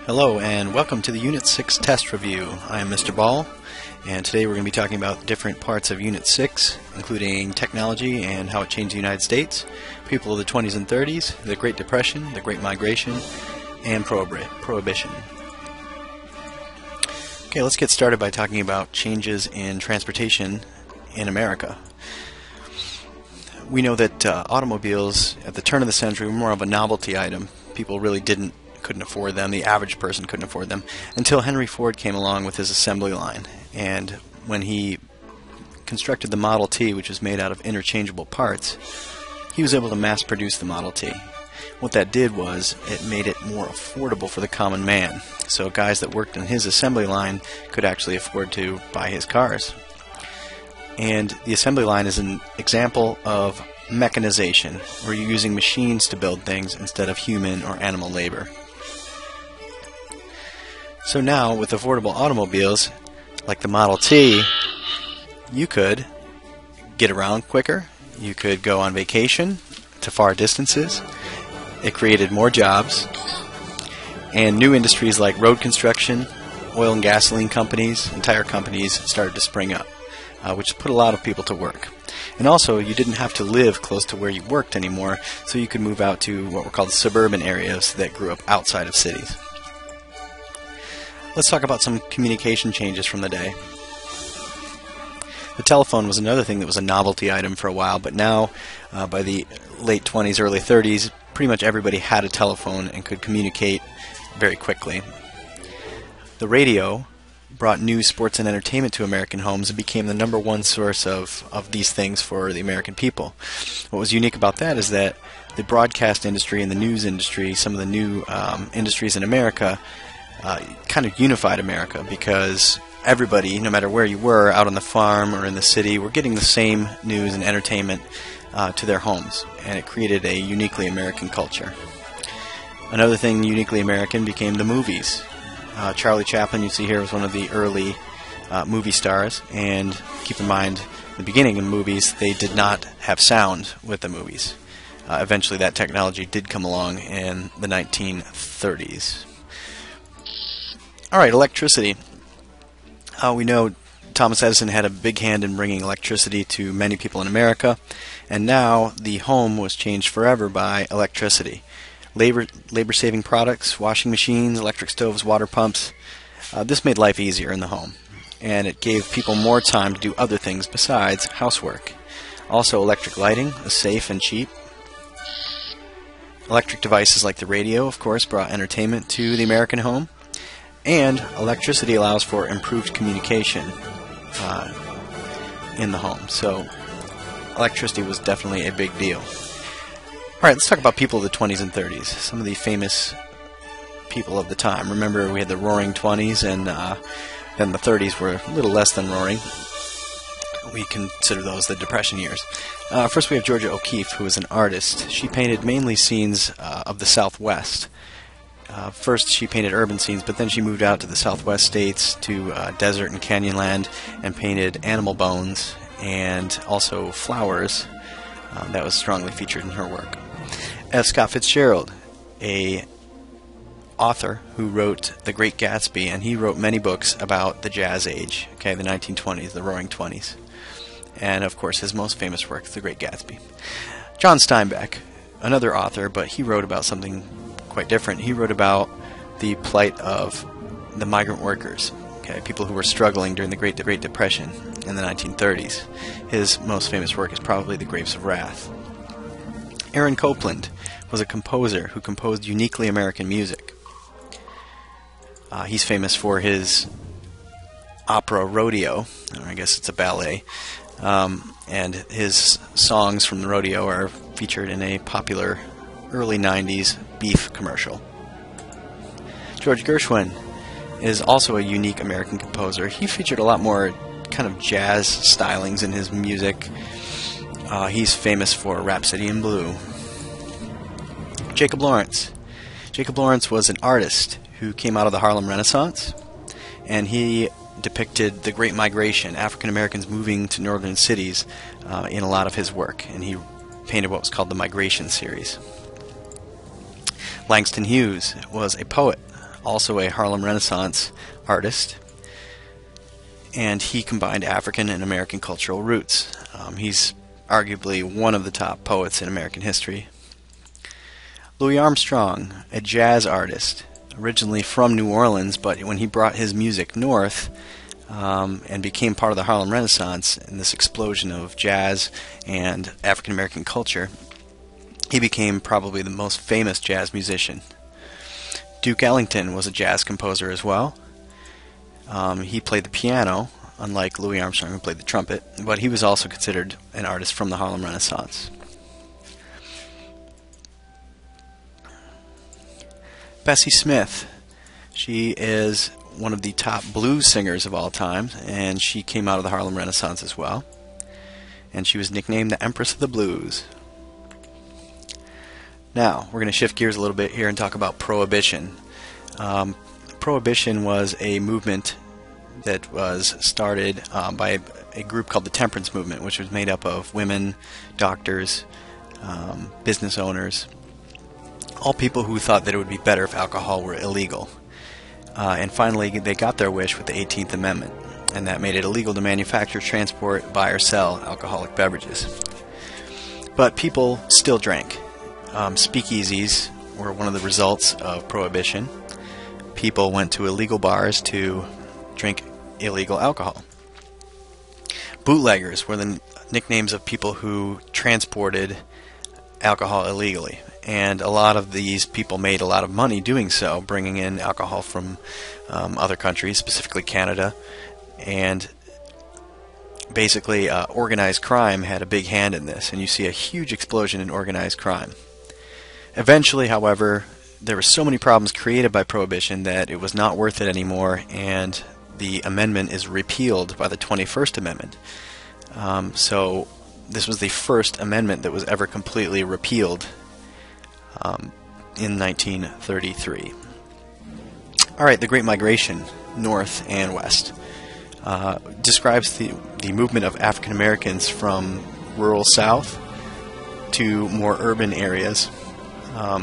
Hello and welcome to the Unit 6 test review. I am Mr. Ball, and today we're going to be talking about different parts of Unit 6, including technology and how it changed the United States, people of the 20s and 30s, the Great Depression, the Great Migration, and Prohibition. Okay, let's get started by talking about changes in transportation in America. We know that automobiles at the turn of the century were more of a novelty item. People really couldn't afford them. The average person couldn't afford them until Henry Ford came along with his assembly line. And when he constructed the Model T, which was made out of interchangeable parts, he was able to mass produce the Model T. What that did was it made it more affordable for the common man. So guys that worked in his assembly line could actually afford to buy his cars. And the assembly line is an example of mechanization, where you're using machines to build things instead of human or animal labor. So now, with affordable automobiles, like the Model T, you could get around quicker, you could go on vacation to far distances, it created more jobs, and new industries like road construction, oil and gasoline companies, and tire companies started to spring up, which put a lot of people to work. And also, you didn't have to live close to where you worked anymore, so you could move out to what were called suburban areas that grew up outside of cities. Let's talk about some communication changes from the day. The telephone was another thing that was a novelty item for a while, but now, by the late 20s, early 30s, pretty much everybody had a telephone and could communicate very quickly. The radio brought news, sports, and entertainment to American homes and became the #1 source of these things for the American people. What was unique about that is that the broadcast industry and the news industry, some of the new industries in America, kind of unified America, because everybody, no matter where you were, out on the farm or in the city, were getting the same news and entertainment to their homes, and it created a uniquely American culture. Another thing uniquely American became the movies. Charlie Chaplin, you see here, was one of the early movie stars, and keep in mind, in the beginning of movies, they did not have sound with the movies. Eventually that technology did come along in the 1930s. Alright, electricity. We know Thomas Edison had a big hand in bringing electricity to many people in America, and now the home was changed forever by electricity. Labor-saving products, washing machines, electric stoves, water pumps. This made life easier in the home, and it gave people more time to do other things besides housework. Also, electric lighting is safe and cheap. Electric devices like the radio, of course, brought entertainment to the American home. And electricity allows for improved communication in the home. So electricity was definitely a big deal. Alright, let's talk about people of the 20s and 30s. Some of the famous people of the time. Remember, we had the Roaring 20s, and then the 30s were a little less than roaring. We consider those the Depression years. First we have Georgia O'Keeffe, who was an artist. She painted mainly scenes of the Southwest. First she painted urban scenes, but then she moved out to the Southwest states, to desert and canyonland, and painted animal bones and also flowers. That was strongly featured in her work. F. Scott Fitzgerald, a author who wrote The Great Gatsby, and he wrote many books about the Jazz Age, the 1920s, the Roaring 20s. And of course his most famous work, The Great Gatsby. John Steinbeck, another author, but he wrote about something quite different. He wrote about the plight of the migrant workers, people who were struggling during the Great Depression in the 1930s. His most famous work is probably The Grapes of Wrath. Aaron Copland was a composer who composed uniquely American music. He's famous for his opera Rodeo, or I guess it's a ballet, and his songs from the rodeo are featured in a popular early 90s beef commercial. George Gershwin is also a unique American composer. He featured a lot more kind of jazz stylings in his music. He's famous for Rhapsody in Blue. Jacob Lawrence. Jacob Lawrence was an artist who came out of the Harlem Renaissance, and he depicted the Great Migration, African Americans moving to northern cities, in a lot of his work, and he painted what was called the Migration series. Langston Hughes was a poet, also a Harlem Renaissance artist, and he combined African and American cultural roots. He's arguably one of the top poets in American history. Louis Armstrong, a jazz artist, originally from New Orleans, but when he brought his music north and became part of the Harlem Renaissance and this explosion of jazz and African American culture, he became probably the most famous jazz musician. Duke Ellington was a jazz composer as well. He played the piano, unlike Louis Armstrong, who played the trumpet, but he was also considered an artist from the Harlem Renaissance. Bessie Smith, she is one of the top blues singers of all time, and she came out of the Harlem Renaissance as well, and she was nicknamed the Empress of the Blues. Now, we're going to shift gears a little bit here and talk about Prohibition. Prohibition was a movement that was started by a group called the Temperance Movement, which was made up of women, doctors, business owners, all people who thought that it would be better if alcohol were illegal. And finally, they got their wish with the 18th Amendment, and that made it illegal to manufacture, transport, buy, or sell alcoholic beverages. But people still drank. Speakeasies were one of the results of Prohibition. People went to illegal bars to drink illegal alcohol. Bootleggers were the nicknames of people who transported alcohol illegally, and a lot of these people made a lot of money doing so, bringing in alcohol from other countries, specifically Canada, and basically organized crime had a big hand in this, and you see a huge explosion in organized crime. Eventually, however, there were so many problems created by Prohibition that it was not worth it anymore, and the amendment is repealed by the 21st Amendment. So this was the first amendment that was ever completely repealed in 1933. Alright, the Great Migration, north and west, describes the movement of African Americans from rural south to more urban areas.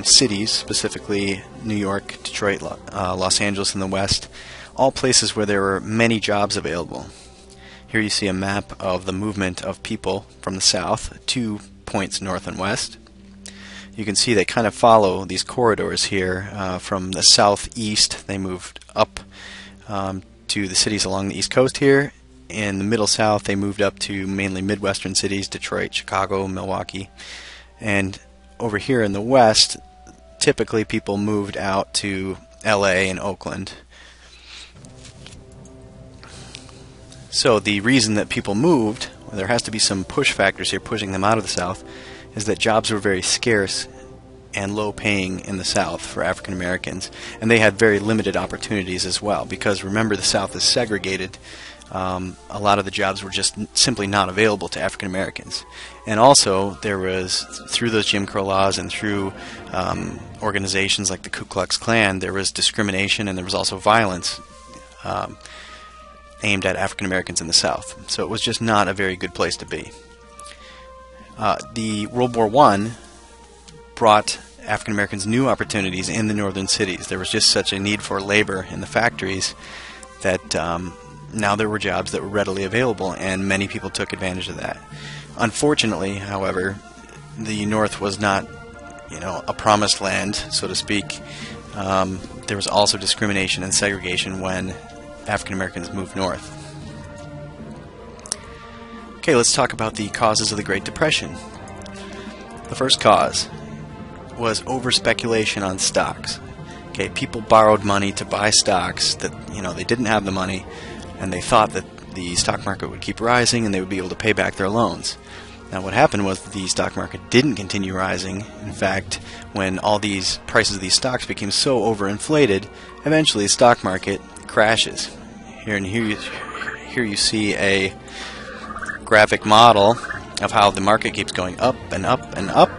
Cities, specifically New York, Detroit, Los Angeles in the west, all places where there were many jobs available. Here you see a map of the movement of people from the south, 2 points north and west. You can see they kind of follow these corridors here. From the southeast, they moved up to the cities along the east coast here. In the middle south, they moved up to mainly midwestern cities, Detroit, Chicago, Milwaukee. And over here in the west, typically people moved out to LA and Oakland. So the reason that people moved, well, there has to be some push factors here pushing them out of the South, is that jobs were very scarce and low paying in the South for African Americans, and they had very limited opportunities as well, because remember, the South is segregated. A lot of the jobs were just simply not available to African Americans. And also, there was, through those Jim Crow laws and through organizations like the Ku Klux Klan, there was discrimination, and there was also violence aimed at African Americans in the South. So it was just not a very good place to be. The World War I brought African Americans new opportunities in the northern cities. There was just such a need for labor in the factories that now there were jobs that were readily available, and many people took advantage of that. Unfortunately, however, the North was not, a promised land, so to speak. There was also discrimination and segregation when African Americans moved north. Okay, let's talk about the causes of the Great Depression. The first cause was over-speculation on stocks. Okay, people borrowed money to buy stocks that, they didn't have the money, and they thought that the stock market would keep rising and they would be able to pay back their loans. Now what happened was the stock market didn't continue rising. In fact, when all these prices of these stocks became so overinflated, eventually the stock market crashes. Here you see a graphic model of how the market keeps going up and up and up.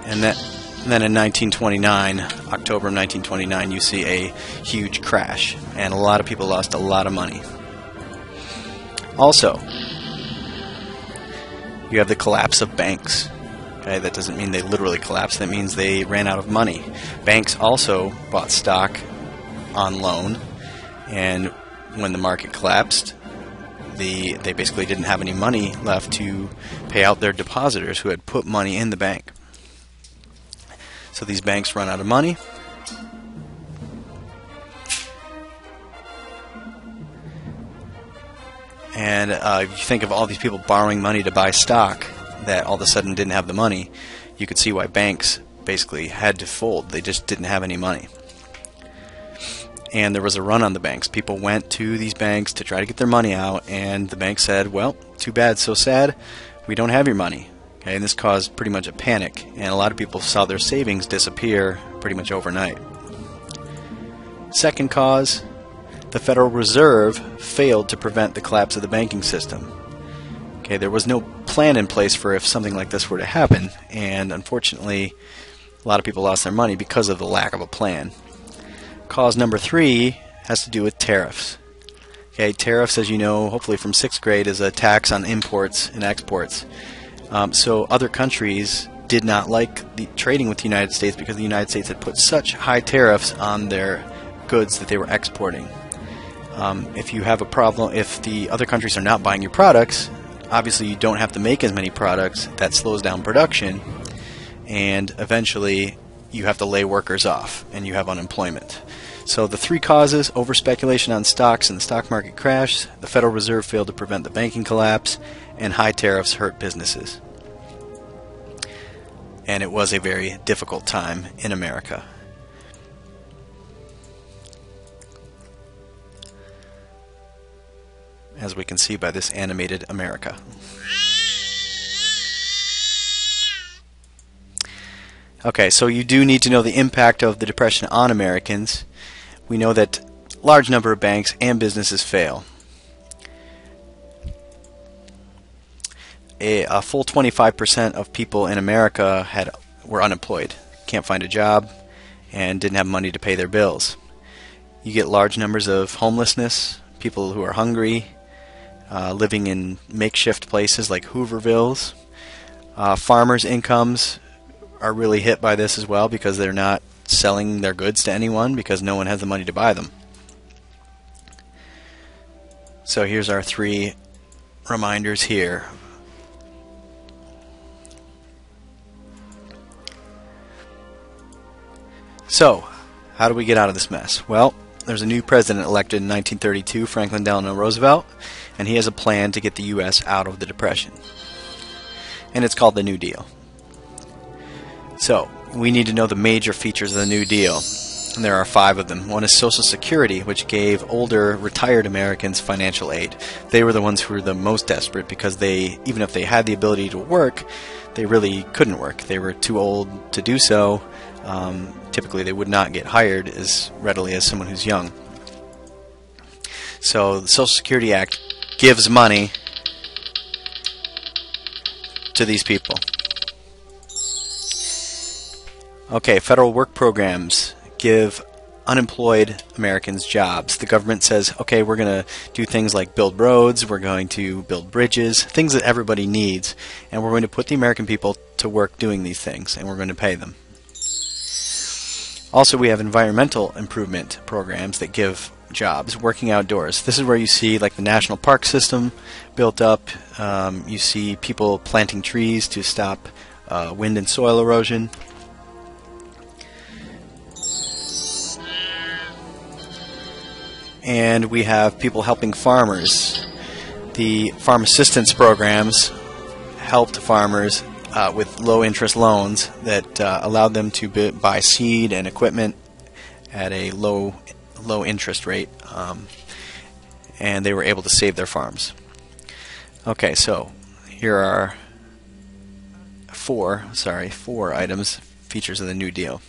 And then in 1929, October of 1929, you see a huge crash, and a lot of people lost a lot of money. Also, you have the collapse of banks. Okay, that doesn't mean they literally collapsed. That means they ran out of money. Banks also bought stock on loan, and when the market collapsed, they basically didn't have any money left to pay out their depositors who had put money in the bank. So these banks run out of money. And if you think of all these people borrowing money to buy stock that all of a sudden didn't have the money, you could see why banks basically had to fold. They just didn't have any money. And there was a run on the banks. People went to these banks to try to get their money out, and the bank said, well, too bad, so sad, we don't have your money. Okay, and this caused pretty much a panic, and a lot of people saw their savings disappear pretty much overnight. Second cause, the Federal Reserve failed to prevent the collapse of the banking system. Okay, there was no plan in place for if something like this were to happen, and unfortunately, a lot of people lost their money because of the lack of a plan. Cause number 3 has to do with tariffs. Okay, tariffs, as you know, hopefully from 6th grade, is a tax on imports and exports. So other countries did not like the trading with the United States because the United States had put such high tariffs on their goods that they were exporting. If you have a problem, if the other countries are not buying your products, obviously you don't have to make as many products. That slows down production, and eventually you have to lay workers off and you have unemployment. So the 3 causes: over-speculation on stocks and the stock market crash, the Federal Reserve failed to prevent the banking collapse, and high tariffs hurt businesses. And it was a very difficult time in America. As we can see by this animated America. Okay, so you do need to know the impact of the Depression on Americans. We know that a large number of banks and businesses fail. A full 25% of people in America were unemployed, can't find a job, and didn't have money to pay their bills. You get large numbers of homelessness, people who are hungry, living in makeshift places like Hoovervilles. Farmers' incomes are really hit by this as well because they're not selling their goods to anyone because no one has the money to buy them. So here's our 3 reminders here. So, how do we get out of this mess? Well, there's a new president elected in 1932, Franklin Delano Roosevelt, and he has a plan to get the U.S. out of the Depression. And it's called the New Deal. So, we need to know the major features of the New Deal. And there are 5 of them. One is Social Security, which gave older, retired Americans financial aid. They were the ones who were the most desperate because they, even if they had the ability to work, they really couldn't work. They were too old to do so. Typically, they would not get hired as readily as someone who's young. So, the Social Security Act gives money to these people. Okay, federal work programs give unemployed Americans jobs. The government says, okay, we're going to do things like build roads, we're going to build bridges, things that everybody needs, and we're going to put the American people to work doing these things, and we're going to pay them. Also, we have environmental improvement programs that give jobs, working outdoors. This is where you see like the national park system built up. You see people planting trees to stop wind and soil erosion. And we have people helping farmers. The farm assistance programs helped farmers with low-interest loans that allowed them to buy seed and equipment at a low interest rate, and they were able to save their farms. Okay, so here are four items, features of the New Deal.